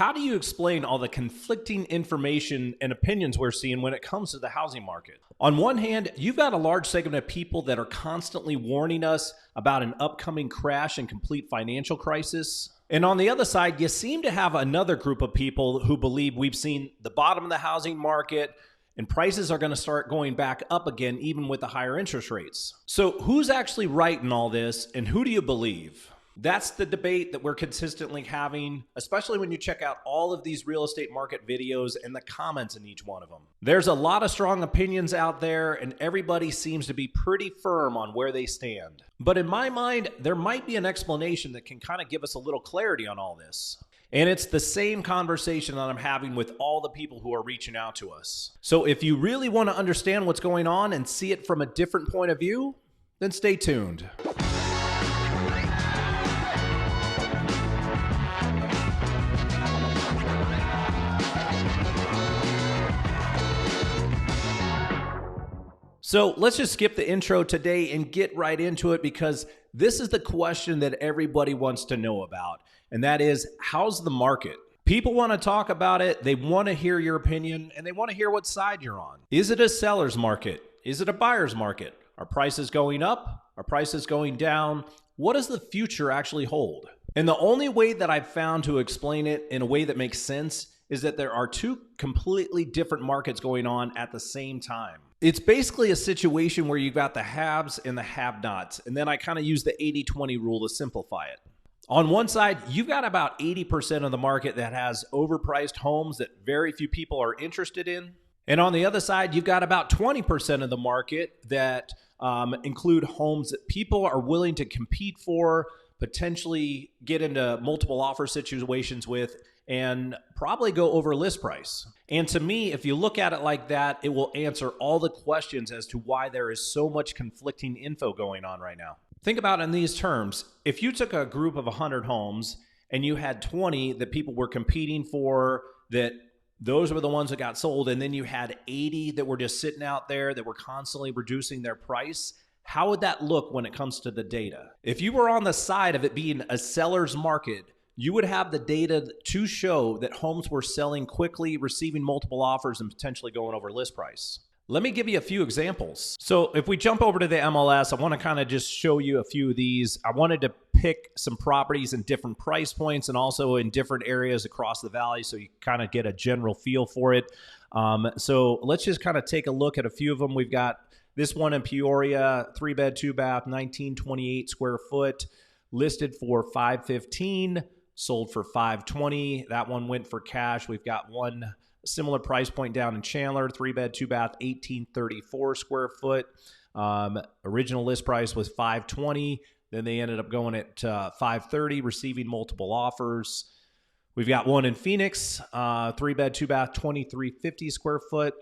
how do you explain all the conflicting information and opinions we're seeing when it comes to the housing market? On one hand, you've got a large segment of people that are constantly warning us about an upcoming crash and complete financial crisis. And on the other side, you seem to have another group of people who believe we've seen the bottom of the housing market and prices are going to start going back up again, even with the higher interest rates. So who's actually right in all this, and who do you believe? That's the debate that we're consistently having, especially when you check out all of these real estate market videos and the comments in each one of them. There's a lot of strong opinions out there, and everybody seems to be pretty firm on where they stand. But in my mind, there might be an explanation that can kind of give us a little clarity on all this. And it's the same conversation that I'm having with all the people who are reaching out to us. So if you really want to understand what's going on and see it from a different point of view, then stay tuned. So let's just skip the intro today and get right into it, because this is the question that everybody wants to know about. And that is, how's the market? People want to talk about it. They want to hear your opinion, and they want to hear what side you're on. Is it a seller's market? Is it a buyer's market? Are prices going up? Are prices going down? What does the future actually hold? And the only way that I've found to explain it in a way that makes sense is that there are two completely different markets going on at the same time. It's basically a situation where you've got the haves and the have-nots, and then I kind of use the 80-20 rule to simplify it. On one side, you've got about 80% of the market that has overpriced homes that very few people are interested in. And on the other side, you've got about 20% of the market that include homes that people are willing to compete for, potentially get into multiple offer situations with, and probably go over list price. And to me, if you look at it like that, it will answer all the questions as to why there is so much conflicting info going on right now. Think about it in these terms. If you took a group of 100 homes and you had 20 that people were competing for, that those were the ones that got sold, and then you had 80 that were just sitting out there that were constantly reducing their price, how would that look when it comes to the data? If you were on the side of it being a seller's market, you would have the data to show that homes were selling quickly, receiving multiple offers, and potentially going over list price. Let me give you a few examples. So if we jump over to the MLS, I want to kind of just show you a few of these. I wanted to pick some properties in different price points and also in different areas across the valley, so you kind of get a general feel for it. So let's just kind of take a look at a few of them. We've got this one in Peoria, 3-bed, 2-bath, 1928 square foot, listed for $515. Sold for $520. That one went for cash. We've got one similar price point down in Chandler, 3-bed, 2-bath, 1834 square foot. Original list price was $520. Then they ended up going at $530, receiving multiple offers. We've got one in Phoenix, 3-bed, 2-bath, 2350 square foot,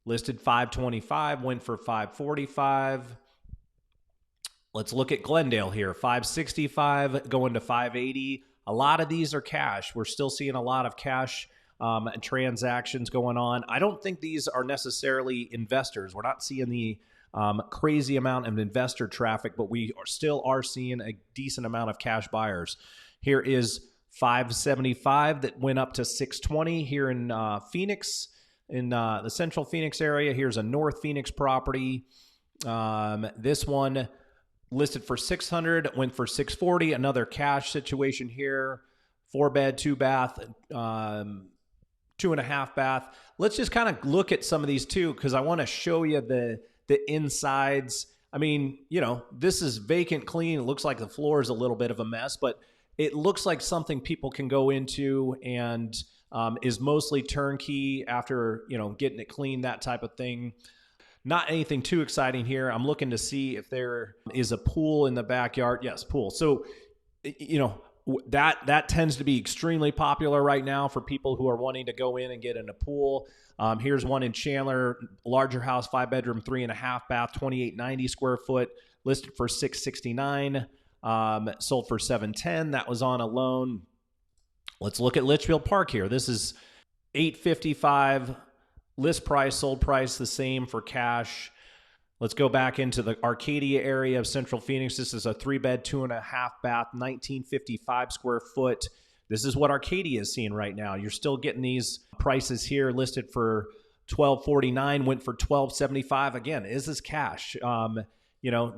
listed $525, went for $545. Let's look at Glendale here, $565, going to $580. A lot of these are cash. We're still seeing a lot of cash transactions going on. I don't think these are necessarily investors. We're not seeing the crazy amount of investor traffic, but we still are seeing a decent amount of cash buyers. Here is $575 that went up to $620 here in Phoenix, in the central Phoenix area. Here's a North Phoenix property. This one listed for $600, went for $640. Another cash situation here, 4-bed, 2-bath, 2.5 bath. Let's just kind of look at some of these too, because I want to show you the insides. I mean, you know, this is vacant, clean. It looks like the floor is a little bit of a mess, but it looks like something people can go into and is mostly turnkey after, you know, getting it clean, that type of thing. Not anything too exciting here. I'm looking to see if there is a pool in the backyard. Yes, pool. So, you know, that tends to be extremely popular right now for people who are wanting to go in and get in a pool. Here's one in Chandler, larger house, 5-bedroom, 3.5 bath, 2890 square foot, listed for $669, sold for $710. That was on a loan. Let's look at Litchfield Park here. This is $855. List price, sold price the same for cash. Let's go back into the Arcadia area of Central Phoenix. This is a 3-bed, 2.5 bath, 1955 square foot, This is what Arcadia is seeing right now. You're still getting these prices here listed for $1249, went for $1275. Again, is this cash?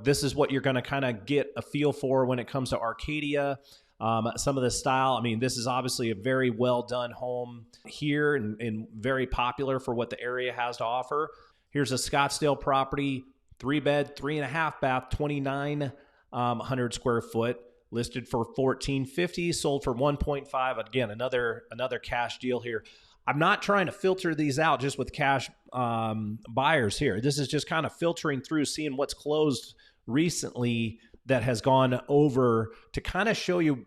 This is what you're going to kind of get a feel for when it comes to Arcadia. Some of the style. I mean, this is obviously a very well done home here and very popular for what the area has to offer. Here's a Scottsdale property, 3-bed, 3.5 bath, 2,900 square foot, listed for $1,450, sold for $1.5. Again, another cash deal here. I'm not trying to filter these out just with cash buyers here. This is just kind of filtering through, seeing what's closed recently that has gone over to kind of show you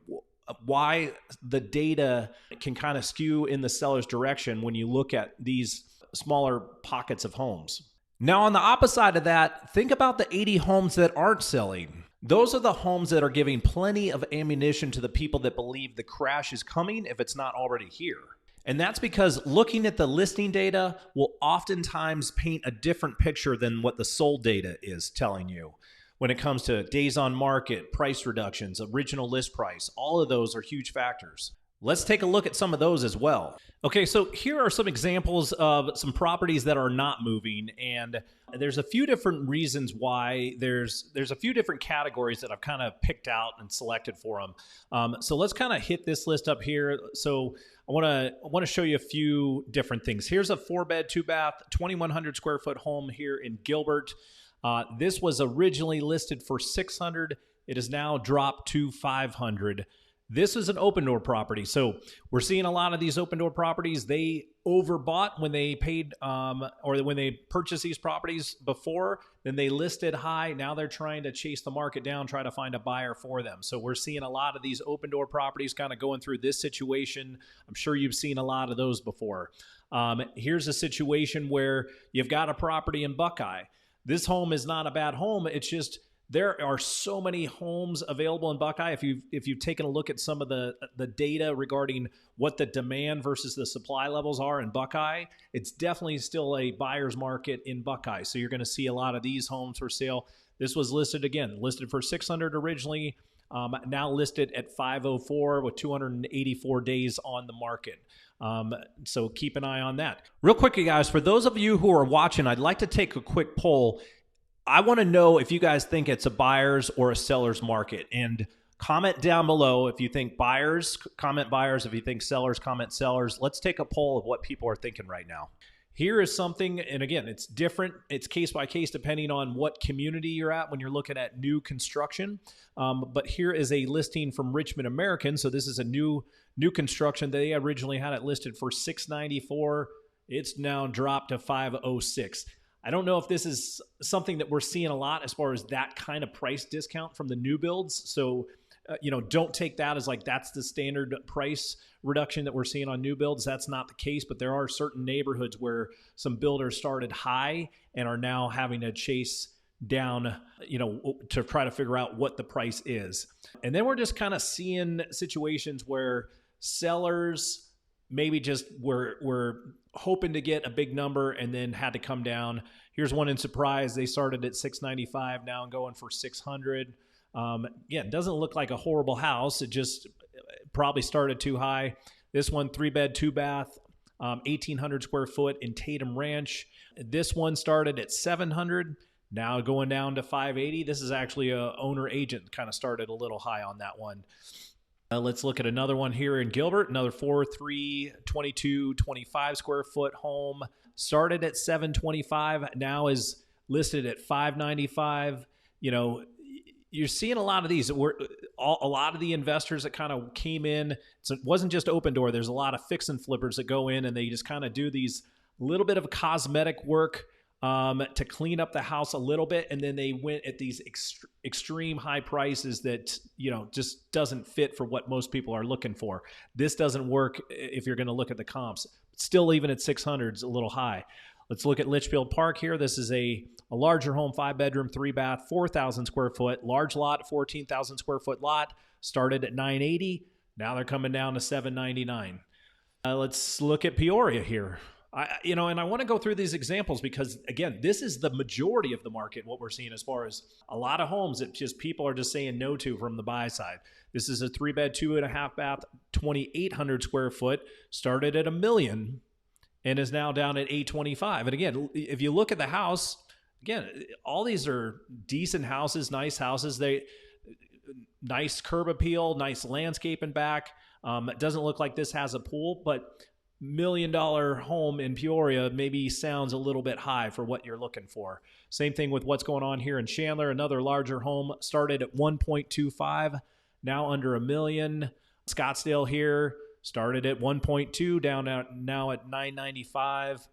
why the data can kind of skew in the seller's direction when you look at these smaller pockets of homes. Now, on the opposite side of that, think about the 80 homes that aren't selling. Those are the homes that are giving plenty of ammunition to the people that believe the crash is coming if it's not already here. And that's because looking at the listing data will oftentimes paint a different picture than what the sold data is telling you. When it comes to days on market, price reductions, original list price, all of those are huge factors. Let's take a look at some of those as well. Okay, so here are some examples of some properties that are not moving, and there's a few different reasons why. There's a few different categories that I've kind of picked out and selected for them. So let's kind of hit this list up here. So I want to show you a few different things. Here's a 4-bed, 2-bath, 2,100 square foot home here in Gilbert. This was originally listed for $600. It is now dropped to $500. This is an open door property. So we're seeing a lot of these open door properties. They overbought when they paid or when they purchased these properties before, then they listed high. Now they're trying to chase the market down, try to find a buyer for them. So we're seeing a lot of these open door properties kind of going through this situation. I'm sure you've seen a lot of those before. Here's a situation where you've got a property in Buckeye. This home is not a bad home. It's just there are so many homes available in Buckeye. If you've taken a look at some of the data regarding what the demand versus the supply levels are in Buckeye, it's definitely still a buyer's market in Buckeye. So you're going to see a lot of these homes for sale. This was listed for $600 originally, now listed at $504 with 284 days on the market. So keep an eye on that. Real quickly, guys, for those of you who are watching, I'd like to take a quick poll. I want to know if you guys think it's a buyer's or a seller's market, and comment down below if you think buyers, comment buyers. If you think sellers, comment sellers. Let's take a poll of what people are thinking right now. Here is something, and again, it's different. It's case by case depending on what community you're at when you're looking at new construction. But here is a listing from Richmond American. So this is a new construction. They originally had it listed for $694. It's now dropped to $506. I don't know if this is something that we're seeing a lot as far as that kind of price discount from the new builds. So, don't take that as like that's the standard price reduction that we're seeing on new builds. That's not the case, but there are certain neighborhoods where some builders started high and are now having to chase down, to try to figure out what the price is. And then we're just kind of seeing situations where sellers maybe just were hoping to get a big number and then had to come down. Here's one in Surprise. They started at $695, now going for $600. It doesn't look like a horrible house. It just probably started too high. This one, 3-bed, 2-bath, 1,800 square foot in Tatum Ranch. This one started at $700, now going down to $580. This is actually a owner agent, kind of started a little high on that one. Let's look at another one here in Gilbert, another 4-3, 22, 25 square foot home. Started at $725, now is listed at $595. You're seeing a lot of these. A lot of the investors that kind of came in, so it wasn't just open door. There's a lot of fix and flippers that go in and they just kind of do these little bit of cosmetic work to clean up the house a little bit, and then they went at these extreme high prices that just doesn't fit for what most people are looking for. This doesn't work if you're going to look at the comps. Still, even at $600 is a little high. Let's look at Litchfield Park here. This is a larger home, 5-bedroom, 3-bath, 4,000 square foot, large lot, 14,000 square foot lot. Started at $980. Now they're coming down to $799. Let's look at Peoria here. And I want to go through these examples because, again, this is the majority of the market, what we're seeing as far as a lot of homes that just people are just saying no to from the buy side. This is a 3-bed, 2.5 bath, 2,800 square foot, started at $1 million and is now down at $825. And again, if you look at the house, again, all these are decent houses, nice houses. Nice curb appeal, nice landscape in back. It doesn't look like this has a pool, but $1 million home in Peoria maybe sounds a little bit high for what you're looking for. Same thing with what's going on here in Chandler. Another larger home started at 1.25, now under $1 million. Scottsdale here started at 1.2, down now at 995.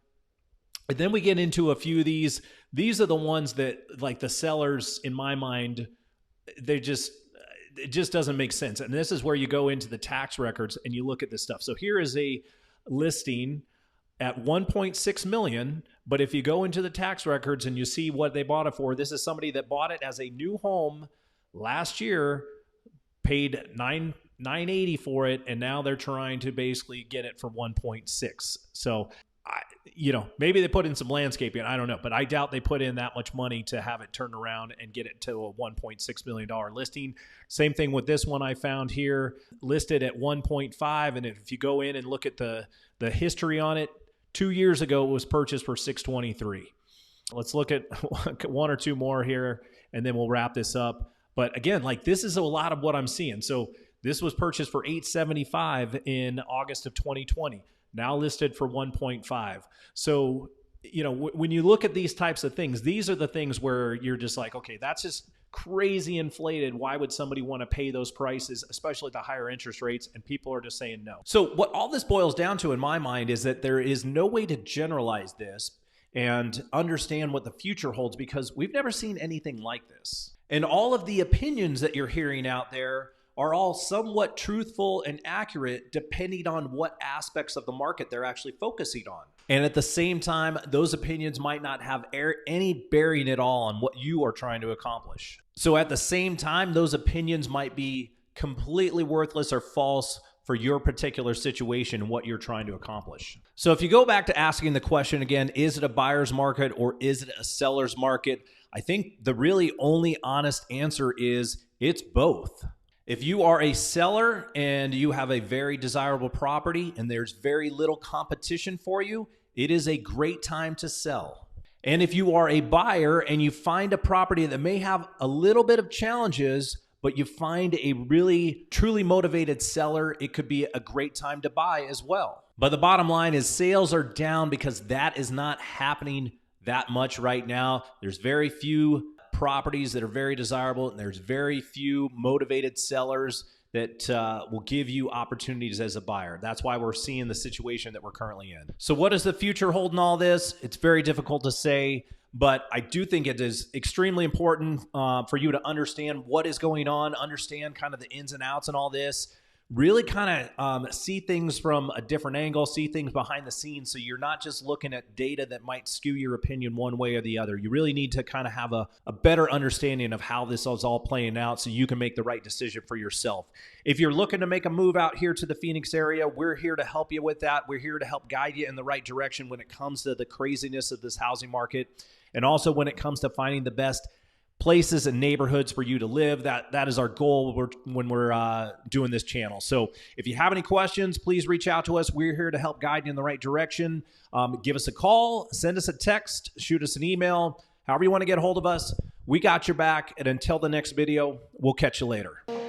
And then we get into a few of these. These are the ones that, like, the sellers, in my mind, it just doesn't make sense. And this is where you go into the tax records and you look at this stuff. So here is a listing at 1.6 million, but if you go into the tax records and you see what they bought it for, this is somebody that bought it as a new home last year, paid $980 for it, and now they're trying to basically get it for 1.6. So maybe they put in some landscaping. I don't know, but I doubt they put in that much money to have it turned around and get it to a $1.6 million listing. Same thing with this one I found here, listed at 1.5. And if you go in and look at the history on it, 2 years ago it was purchased for $623. Let's look at one or two more here, and then we'll wrap this up. But again, like, this is a lot of what I'm seeing. So this was purchased for $875 in August of 2020. Now listed for 1.5. So, when you look at these types of things, these are the things where you're just like, okay, that's just crazy inflated. Why would somebody want to pay those prices, especially at the higher interest rates? And people are just saying no. So what all this boils down to in my mind is that there is no way to generalize this and understand what the future holds, because we've never seen anything like this. And all of the opinions that you're hearing out there are all somewhat truthful and accurate depending on what aspects of the market they're actually focusing on. And at the same time, those opinions might not have any bearing at all on what you are trying to accomplish. So at the same time, those opinions might be completely worthless or false for your particular situation and what you're trying to accomplish. So if you go back to asking the question again, is it a buyer's market or is it a seller's market? I think the really only honest answer is it's both. If you are a seller and you have a very desirable property and there's very little competition for you, it is a great time to sell. And if you are a buyer and you find a property that may have a little bit of challenges, but you find a really truly motivated seller, it could be a great time to buy as well. But the bottom line is sales are down because that is not happening that much right now. There's very few properties that are very desirable, and there's very few motivated sellers that will give you opportunities as a buyer. That's why we're seeing the situation that we're currently in. So what does the future hold in all this? It's very difficult to say, but I do think it is extremely important for you to understand what is going on, understand kind of the ins and outs and all this, really kind of see things from a different angle, see things behind the scenes, so you're not just looking at data that might skew your opinion one way or the other. You really need to kind of have a better understanding of how this is all playing out so you can make the right decision for yourself. If you're looking to make a move out here to the Phoenix area, we're here to help you with that. We're here to help guide you in the right direction when it comes to the craziness of this housing market, and also when it comes to finding the best places and neighborhoods for you to live. That is our goal when we're doing this channel. So if you have any questions, please reach out to us. We're here to help guide you in the right direction. Give us a call, send us a text, shoot us an email, however you want to get a hold of us. We got your back. And until the next video, we'll catch you later.